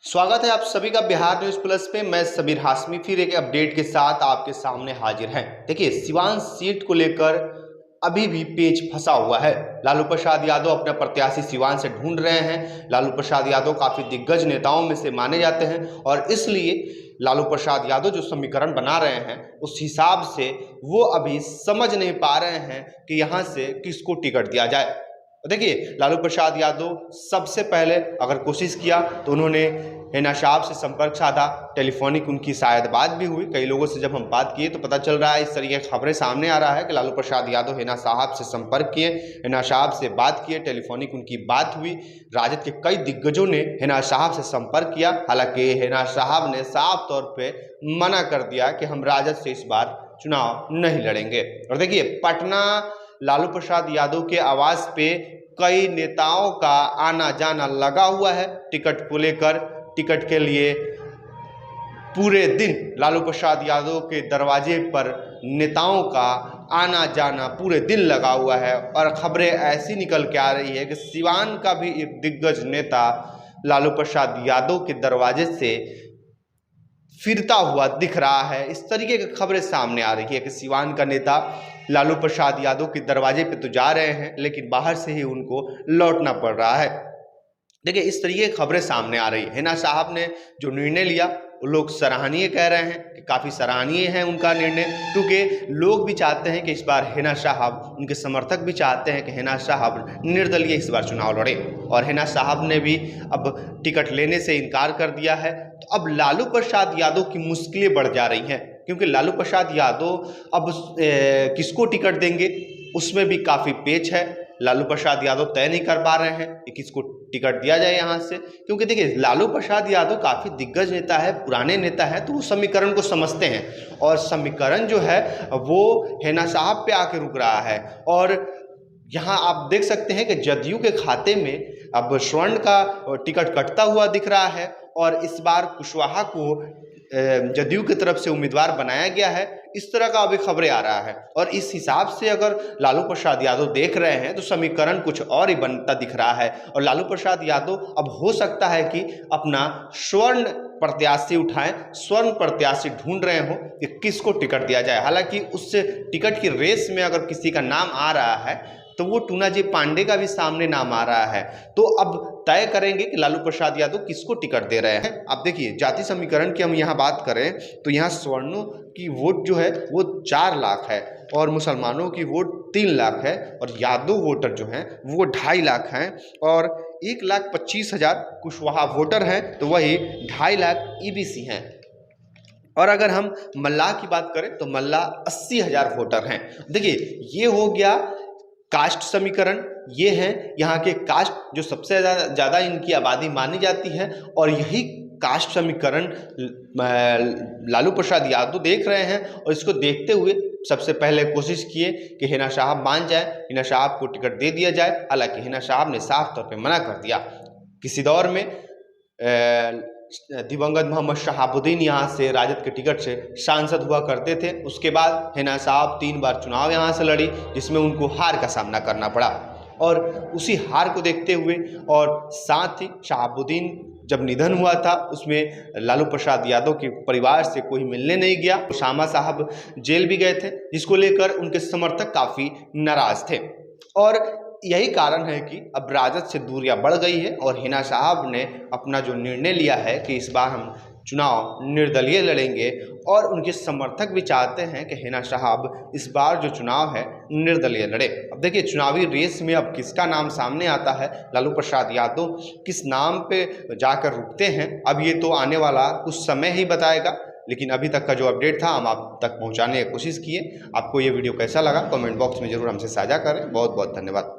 स्वागत है आप सभी का बिहार न्यूज प्लस पे। मैं सबीर हाशमी फिर एक अपडेट के साथ आपके सामने हाजिर हैं। देखिए, सिवान सीट को लेकर अभी भी पेच फंसा हुआ है। लालू प्रसाद यादव अपना प्रत्याशी सिवान से ढूंढ रहे हैं। लालू प्रसाद यादव काफी दिग्गज नेताओं में से माने जाते हैं और इसलिए लालू प्रसाद यादव जो समीकरण बना रहे हैं उस हिसाब से वो अभी समझ नहीं पा रहे हैं कि यहाँ से किसको टिकट दिया जाए। देखिए, लालू प्रसाद यादव सबसे पहले अगर कोशिश किया तो उन्होंने हिना साहब से संपर्क साधा। टेलीफोनिक उनकी शायद बात भी हुई। कई लोगों से जब हम बात किए तो पता चल रहा है, इस तरीके की खबरें सामने आ रहा है कि लालू प्रसाद यादव हिना साहब से संपर्क किए, हिना साहब से बात किए, टेलीफोनिक उनकी बात हुई। राजद के कई दिग्गजों ने हिना साहब से संपर्क किया। हालांकि हिना साहब ने साफ तौर पर मना कर दिया कि हम राजद से इस बार चुनाव नहीं लड़ेंगे। और देखिए, पटना लालू प्रसाद यादव के आवास पे कई नेताओं का आना जाना लगा हुआ है टिकट को लेकर। टिकट के लिए पूरे दिन लालू प्रसाद यादव के दरवाजे पर नेताओं का आना जाना पूरे दिन लगा हुआ है और खबरें ऐसी निकल के आ रही है कि सिवान का भी एक दिग्गज नेता लालू प्रसाद यादव के दरवाजे से फिरता हुआ दिख रहा है। इस तरीके की खबरें सामने आ रही है कि सिवान का नेता लालू प्रसाद यादव के दरवाजे पे तो जा रहे हैं लेकिन बाहर से ही उनको लौटना पड़ रहा है। देखिए, इस तरीके की खबरें सामने आ रही है। हिना साहब ने जो निर्णय लिया वो लोग सराहनीय कह रहे हैं कि काफ़ी सराहनीय है उनका निर्णय, क्योंकि लोग भी चाहते हैं कि इस बार हिना साहब, उनके समर्थक भी चाहते हैं कि हिना साहब निर्दलीय इस बार चुनाव लड़े। और हिना साहब ने भी अब टिकट लेने से इनकार कर दिया है। तो अब लालू प्रसाद यादव की मुश्किलें बढ़ जा रही हैं, क्योंकि लालू प्रसाद यादव अब किसको टिकट देंगे उसमें भी काफ़ी पेच है। लालू प्रसाद यादव तय नहीं कर पा रहे हैं कि किसको टिकट दिया जाए यहाँ से, क्योंकि देखिए, लालू प्रसाद यादव काफ़ी दिग्गज नेता है, पुराने नेता है, तो वो समीकरण को समझते हैं और समीकरण जो है वो हिना साहब पे आके रुक रहा है। और यहाँ आप देख सकते हैं कि जदयू के खाते में अब स्वर्ण का टिकट कटता हुआ दिख रहा है और इस बार कुशवाहा को जदयू की तरफ से उम्मीदवार बनाया गया है। इस तरह का अभी खबरें आ रहा है और इस हिसाब से अगर लालू प्रसाद यादव देख रहे हैं तो समीकरण कुछ और ही बनता दिख रहा है। और लालू प्रसाद यादव अब हो सकता है कि अपना स्वर्ण प्रत्याशी उठाएं, स्वर्ण प्रत्याशी ढूंढ रहे हो कि किसको टिकट दिया जाए। हालांकि उससे टिकट की रेस में अगर किसी का नाम आ रहा है तो वो टूनाजी पांडे का भी सामने नाम आ रहा है। तो अब तय करेंगे कि लालू प्रसाद यादव किसको टिकट दे रहे हैं। अब देखिए, जाति समीकरण की हम यहाँ बात करें तो यहाँ सवर्णों की वोट जो है वो 4 लाख है और मुसलमानों की वोट 3 लाख है और यादव वोटर जो हैं वो 2.5 लाख हैं और 1,25,000 कुशवाहा वोटर हैं, तो वही 2.5 लाख ईबीसी हैं। और अगर हम मल्लाह की बात करें तो मल्लाह 80,000 वोटर हैं। देखिए, ये हो गया कास्ट समीकरण। ये हैं यहाँ के कास्ट जो सबसे ज़्यादा इनकी आबादी मानी जाती है और यही कास्ट समीकरण लालू प्रसाद यादव देख रहे हैं और इसको देखते हुए सबसे पहले कोशिश किए कि हिना साहब मान जाए, हिना साहब को टिकट दे दिया जाए। हालांकि हिना साहब ने साफ तौर पे मना कर दिया। किसी दौर में दिवंगत मोहम्मद शहाबुद्दीन यहाँ से राजद के टिकट से सांसद हुआ करते थे। उसके बाद हिना साहब 3 बार चुनाव यहाँ से लड़ी जिसमें उनको हार का सामना करना पड़ा और उसी हार को देखते हुए और साथ ही शहाबुद्दीन जब निधन हुआ था उसमें लालू प्रसाद यादव के परिवार से कोई मिलने नहीं गया। शामा साहब जेल भी गए थे, जिसको लेकर उनके समर्थक काफ़ी नाराज थे और यही कारण है कि अब राजद से दूरियां बढ़ गई है और हिना साहब ने अपना जो निर्णय लिया है कि इस बार हम चुनाव निर्दलीय लड़ेंगे और उनके समर्थक भी चाहते हैं कि हिना साहब इस बार जो चुनाव है निर्दलीय लड़े। अब देखिए, चुनावी रेस में अब किसका नाम सामने आता है, लालू प्रसाद यादव किस नाम पे जाकर रुकते हैं, अब ये तो आने वाला कुछ समय ही बताएगा। लेकिन अभी तक का जो अपडेट था हम आप तक पहुंचाने की कोशिश किए। आपको ये वीडियो कैसा लगा कमेंट बॉक्स में ज़रूर हमसे साझा करें। बहुत बहुत धन्यवाद।